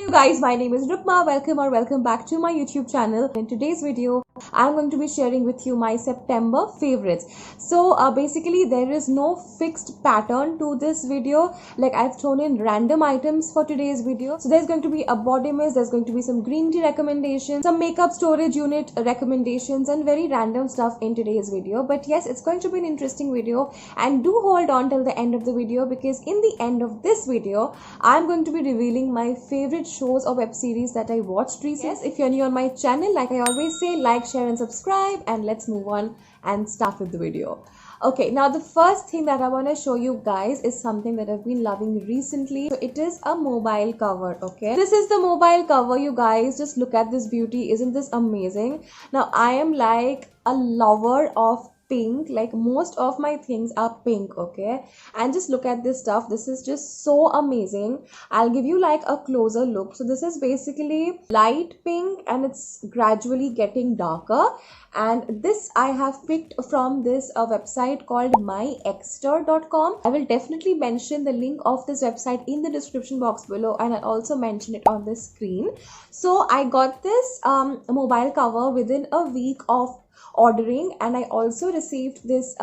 Guys, my name is Rupma. Welcome back to my YouTube channel. In today's video, I'm going to be sharing with you my September favorites. So basically there is no fixed pattern to this video. Like, I've thrown in random items for today's video. So there's going to be a body mist, there's going to be some green tea recommendations, some makeup storage unit recommendations, and very random stuff in today's video. But yes, it's going to be an interesting video, and do hold on till the end of the video, because in the end of this video I'm going to be revealing my favorite shows or web series that I watched recently. Yes, if you're new on my channel, like I always say, like, share and subscribe, and let's move on and start with the video. Okay, now the first thing that I want to show you guys is something that I've been loving recently. So it is a mobile cover. Okay, this is the mobile cover, you guys. Just look at this beauty. Isn't this amazing? Now I am like a lover of pink. Like, most of my things are pink. Okay, and just look at this stuff. This is just so amazing. I'll give you like a closer look. So this is basically light pink and it's gradually getting darker, and this I have picked from this website called myexter.com. I will definitely mention the link of this website in the description box below, and I'll also mention it on the screen. So I got this mobile cover within a week of ordering, and I also received this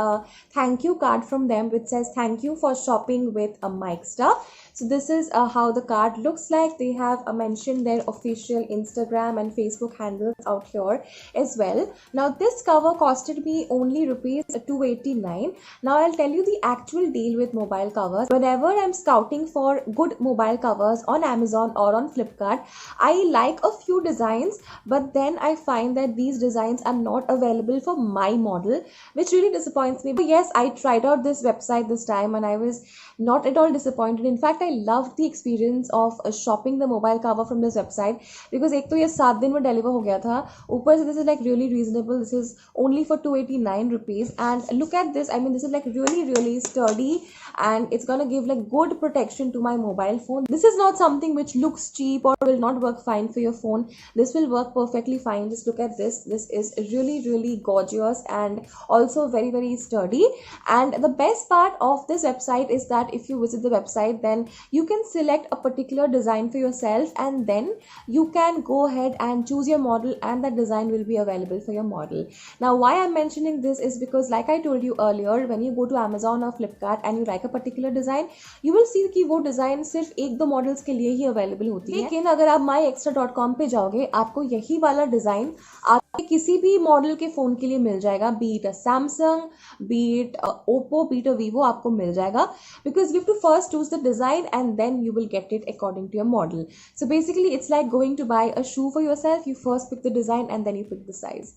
thank you card from them which says thank you for shopping with a Mikester. So this is how the card looks like. They have mentioned their official Instagram and Facebook handles out here as well. Now this cover costed me only rupees 289. Now I'll tell you the actual deal with mobile covers. Whenever I'm scouting for good mobile covers on Amazon or on Flipkart, I like a few designs, but then I find that these designs are not available for my model, which really disappoints me. But yes, I tried out this website this time and I was not at all disappointed. In fact, I loved the experience of shopping the mobile cover from this website, because एक तो ये 7 दिन में deliver हो गया था, ऊपर से this is like really reasonable. This is only for 289 rupees, and look at this. I mean, this is like really sturdy, and it's gonna give like good protection to my mobile phone. This is not something which looks cheap or will not work fine for your phone. This will work perfectly fine. Just look at this. This is really gorgeous and also very sturdy. And the best part of this website is that if you visit the website, then you can select a particular design for yourself, and then you can go ahead and choose your model, and that design will be available for your model. Now why I'm mentioning this is because, like I told you earlier, when you go to Amazon or Flipkart and you like a particular design, you will see कि वो design सिर्फ एक दो models के लिए ही available होती है. लेकिन अगर आप myexter.com पे जाओगे, आपको यही वाला design आपके किसी भी मॉडल के फोन के लिए मिल जाएगा, be it a Samsung, be it a Oppo, be it a Vivo, आपको मिल जाएगा, because you have to first choose the design and then you will get it according to your model. So basically it's like going to buy a shoe for yourself. You first pick the design and then you pick the size.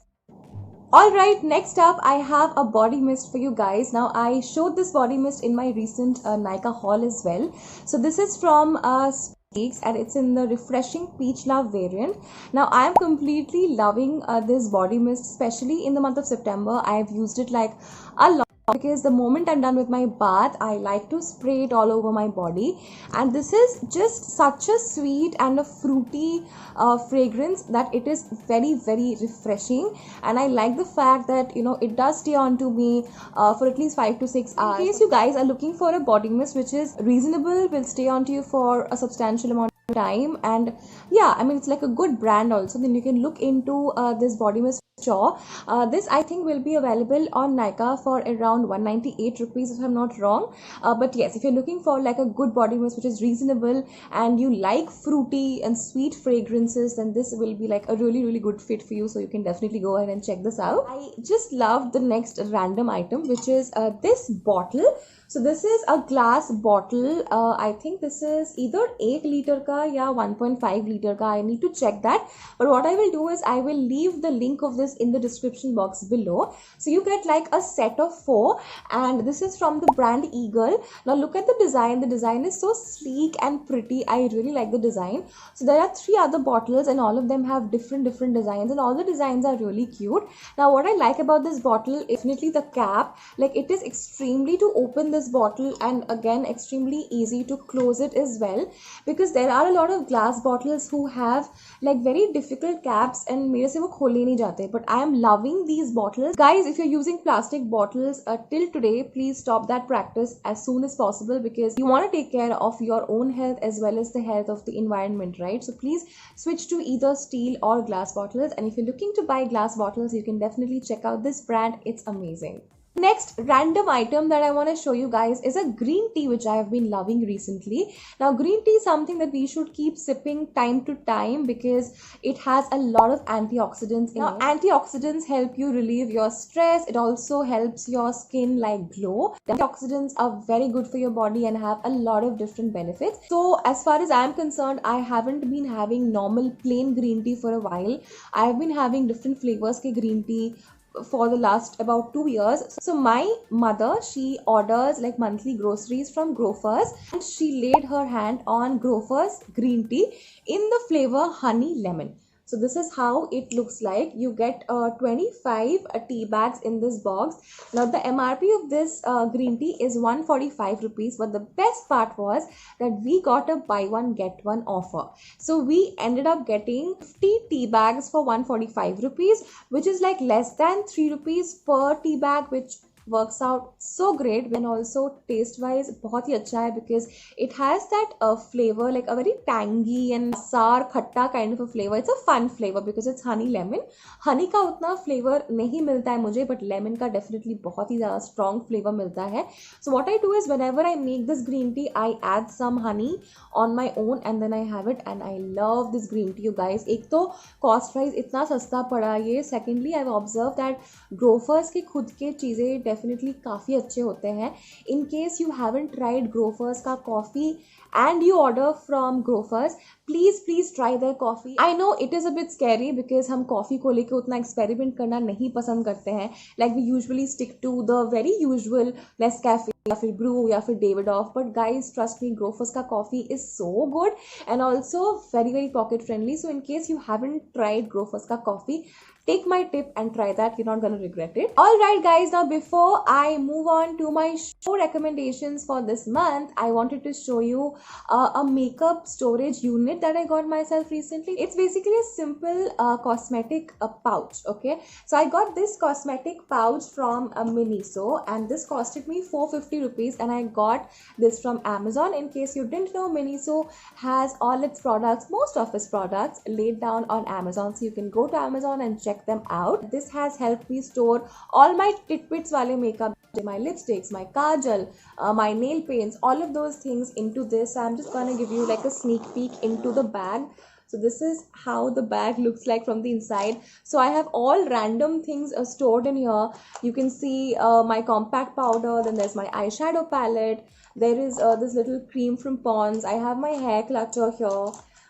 Alright, next up I have a body mist for you guys. Now I showed this body mist in my recent Nykaa haul as well. So this is from and it's in the refreshing peach love variant. Now I am completely loving this body mist, especially in the month of September. I have used it like a lot, because the moment I'm done with my bath, I like to spray it all over my body, and this is just such a sweet and a fruity fragrance that it is very refreshing. And I like the fact that, you know, it does stay on to me for at least 5 to 6 hours. In case you guys are looking for a body mist which is reasonable, will stay on to you for a substantial amount of time, and yeah, I mean, it's like a good brand also, then you can look into this body mist. Sure, this I think will be available on Nykaa for around 198 rupees if I'm not wrong. But yes, if you're looking for like a good body mist which is reasonable and you like fruity and sweet fragrances, then this will be like a really good fit for you. So you can definitely go ahead and check this out. I just loved the next random item, which is this bottle. So this is a glass bottle. I think this is either 8 liter ka ya 1.5 liter ka. I need to check that. But what I will do is I will leave the link of this in the description box below. So you get like a set of 4, and this is from the brand Eagle. Now look at the design. The design is so sleek and pretty. I really like the design. So there are 3 other bottles, and all of them have different designs, and all the designs are really cute. Now what I like about this bottle is definitely the cap. Like, it is extremely to open this bottle, and again extremely easy to close it as well, because there are a lot of glass bottles who have like very difficult caps and मेरे से वो खोले नहीं जाते. But I am loving these bottles. Guys, if you're using plastic bottles till today, please stop that practice as soon as possible, because you want to take care of your own health as well as the health of the environment, right? So please switch to either steel or glass bottles. And if you're looking to buy glass bottles, you can definitely check out this brand. It's amazing. Next random item that I want to show you guys is a green tea which I have been loving recently. Now green tea is something that we should keep sipping time to time because it has a lot of antioxidants in it. Antioxidants help you relieve your stress. It also helps your skin like glow. The antioxidants are very good for your body and have a lot of different benefits. So as far as I am concerned, I haven't been having normal plain green tea for a while. I have been having different flavors ke green tea for the last about 2 years. So my mother, she orders like monthly groceries from Grofers, and she laid her hand on Grofers green tea in the flavor honey lemon. So this is how it looks like. You get 25 tea bags in this box. Now the MRP of this green tea is 145 rupees, but the best part was that we got a buy one get one offer. So we ended up getting 50 tea bags for 145 rupees, which is like less than 3 rupees per tea bag, which works out so great. And also taste wise बहुत ही अच्छा है, because it has that flavor like a very tangy and sour खट्टा kind of a flavor. It's a fun flavor because it's honey lemon. honey का उतना flavor नहीं मिलता है मुझे, but lemon का definitely बहुत ही ज़्यादा strong flavor मिलता है. So what I do is whenever I make this green tea, I add some honey on my own and then I have it, and I love this green tea, you guys. एक तो cost wise इतना सस्ता पड़ा ये. Secondly, I've observed that Grofers के खुद के चीज़ें डेफिनेटली काफ़ी अच्छे होते हैं. In case you haven't tried Grofers का coffee and you order from Grofers, please try their coffee. I know it is a bit scary because हम coffee को लेके उतना experiment करना नहीं पसंद करते हैं. Like we usually stick to the very usual Nescafe या फिर Brew या फिर Davidoff. But guys, trust me, Grofers का coffee is so good and also very pocket friendly. So in case you haven't tried Grofers का coffee, take my tip and try that. You're not gonna regret it. Alright guys, now before I move on to my show recommendations for this month, I wanted to show you a makeup storage unit that I got myself recently. It's basically a simple cosmetic pouch. Okay, so I got this cosmetic pouch from Miniso, and this costed me 450 rupees, and I got this from Amazon. In case you didn't know, Miniso has all its products, most of its products, laid down on Amazon, so you can go to Amazon and check them out. This has helped me store all my tidbits wale makeup, my lipsticks, my kajal, my nail paints, all of those things into this. I'm just gonna give you like a sneak peek into the bag. So this is how the bag looks like from the inside. So I have all random things stored in here. You can see my compact powder, then there's my eyeshadow palette, there is this little cream from Pond's, I have my hair clutter here,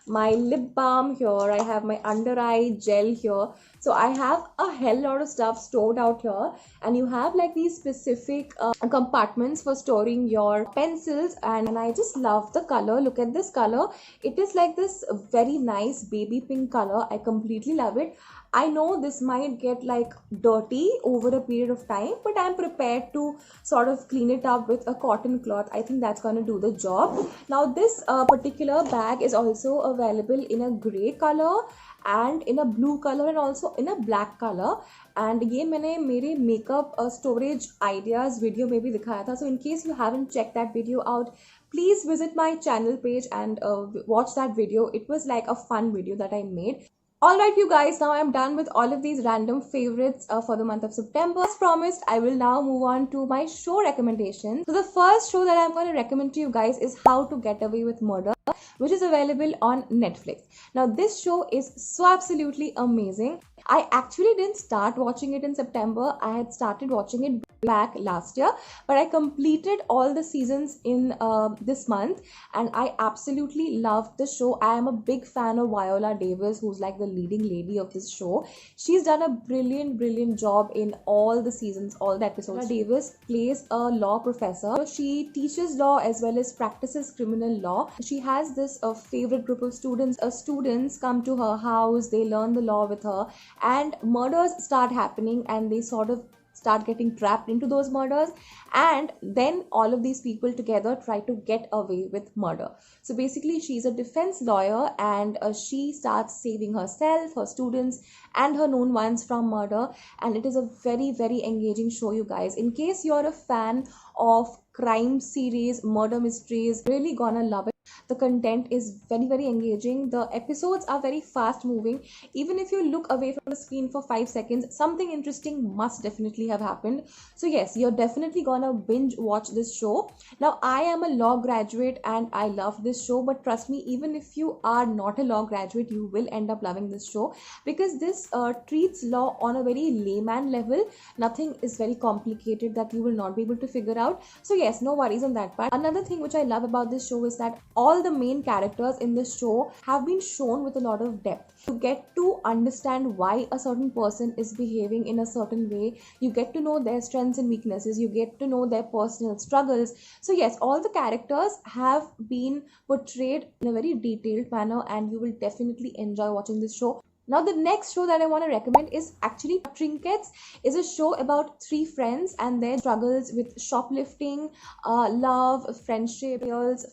my lip balm here, I have my under eye gel here. So I have a hell lot of stuff stored out here, and you have like these specific compartments for storing your pencils, and I just love the color. Look at this color. It is like this very nice baby pink color. I completely love it. I know this might get like dirty over a period of time, but I'm prepared to sort of clean it up with a cotton cloth. I think that's going to do the job. Now this particular bag is also available in a grey color and in a blue color and also in a black color. And ये मैंने मेरे makeup storage ideas video में भी दिखाया था. So in case you haven't checked that video out, please visit my channel page and watch that video. It was like a fun video that I made. Alright you guys, now I'm done with all of these random favorites for the month of September. As promised, I will now move on to my show recommendations. So the first show that I'm going to recommend to you guys is How to Get Away with Murder, which is available on Netflix. Now this show is so absolutely amazing. I actually didn't start watching it in September. I had started watching it back last year, but I completed all the seasons in this month, and I absolutely loved the show. I am a big fan of Viola Davis, who's like the leading lady of this show. She's done a brilliant job in all the seasons, all the episodes. Viola Davis plays a law professor. She teaches law as well as practices criminal law. She has this favorite group of students. Students come to her house, they learn the law with her, and murders start happening, and they sort of start getting trapped into those murders, and then all of these people together try to get away with murder. So basically she's a defense lawyer, and she starts saving herself, her students, and her known ones from murder. And it is a very, very engaging show, you guys. In case you're a fan of crime series, murder mysteries, really gonna love it. The content is very, very engaging. The episodes are very fast moving. Even if you look away from the screen for 5 seconds, something interesting must definitely have happened. So yes, you're definitely gonna binge watch this show. Now, I am a law graduate and I love this show, but trust me, even if you are not a law graduate, you will end up loving this show, because this treats law on a very layman level. Nothing is very complicated that you will not be able to figure out. So yes, no worries on that part. Another thing which I love about this show is that all the main characters in this show have been shown with a lot of depth. You get to understand why a certain person is behaving in a certain way. You get to know their strengths and weaknesses. You get to know their personal struggles. So yes, all the characters have been portrayed in a very detailed manner, and you will definitely enjoy watching this show. Now, the next show that I want to recommend is actually Trinkets. Is a show about three friends and their struggles with shoplifting, love, friendship,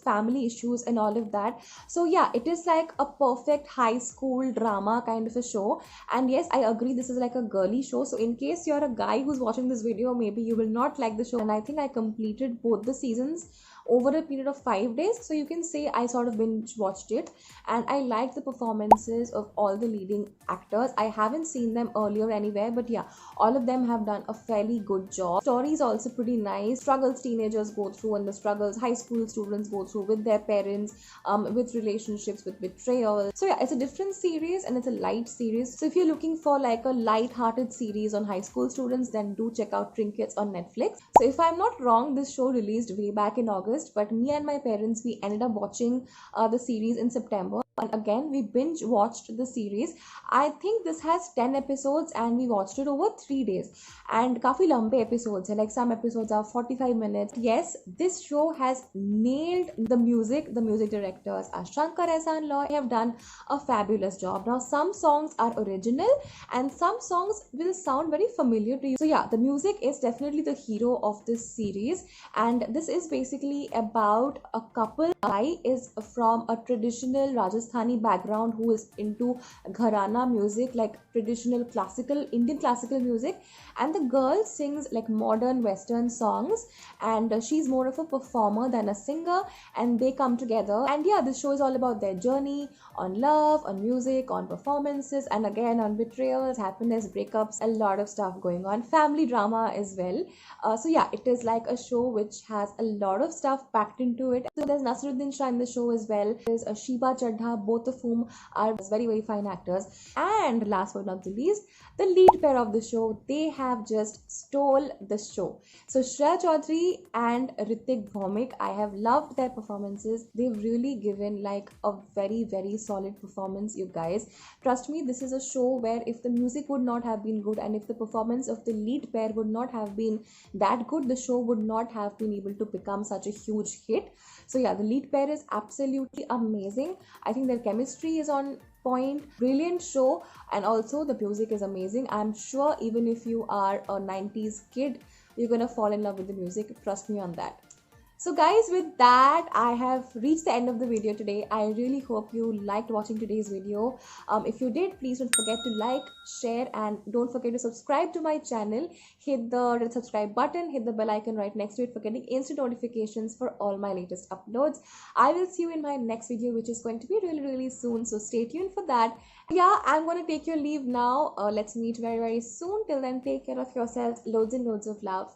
family issues, and all of that. So yeah, it is like a perfect high school drama kind of a show. And yes, I agree, this is like a girly show. So in case you're a guy who's watching this video, maybe you will not like the show. And I think I completed both the seasons over a period of 5 days, so you can say I sort of binge watched it, and I liked the performances of all the leading actors. I haven't seen them earlier anywhere, but yeah, all of them have done a fairly good job. Story is also pretty nice. Struggles teenagers go through, and the struggles high school students go through with their parents, with relationships, with betrayal. So yeah, it's a different series and it's a light series. So if you're looking for like a light-hearted series on high school students, then do check out Trinkets on Netflix. So if I'm not wrong, this show released way back in August, but me and my parents, we ended up watching the series in September, and again we binge watched the series. I think this has 10 episodes and we watched it over 3 days, and काफी लंबे episodes है, like some episodes are 45 minutes. Yes, this show has nailed the music. The music directors are Shankar Ehsaan Loy, have done a fabulous job. Now, some songs are original and some songs will sound very familiar to you. So yeah, the music is definitely the hero of this series, and this is basically about a couple. A guy is from a traditional Rajasthani background who is into gharana music, like traditional classical Indian classical music, and the girl sings like modern Western songs, and she's more of a performer than a singer, and they come together. And yeah, this show is all about their journey on love, on music, on performances, and again on betrayals, happiness, breakups, a lot of stuff going on, family drama as well. So yeah, it is like a show which has a lot of stuff packed into it. So there's Naseeruddin Shah in the show as well. There's Sheba Chadha, both of whom are very, very fine actors. And last but not the least, the lead pair of the show, they have just stole the show. So Shreya Chaudhary and Hrithik Bhaumik, I have loved their performances. They've really given like a very, very solid performance, you guys. Trust me, this is a show where if the music would not have been good and if the performance of the lead pair would not have been that good, the show would not have been able to become such a huge hit. So yeah, the lead pair is absolutely amazing. I think their chemistry is on point. Brilliant show, and also the music is amazing. I'm sure even if you are a 90s kid, you're gonna fall in love with the music. Trust me on that. So guys, with that, I have reached the end of the video today. I really hope you liked watching today's video. If you did, please don't forget to like, share, and don't forget to subscribe to my channel. Hit the red subscribe button, hit the bell icon right next to it for getting instant notifications for all my latest uploads. I will see you in my next video, which is going to be really, really soon. So stay tuned for that. Yeah, I'm going to take your leave now. Let's meet very, very soon. Till then, take care of yourselves. Loads and loads of love.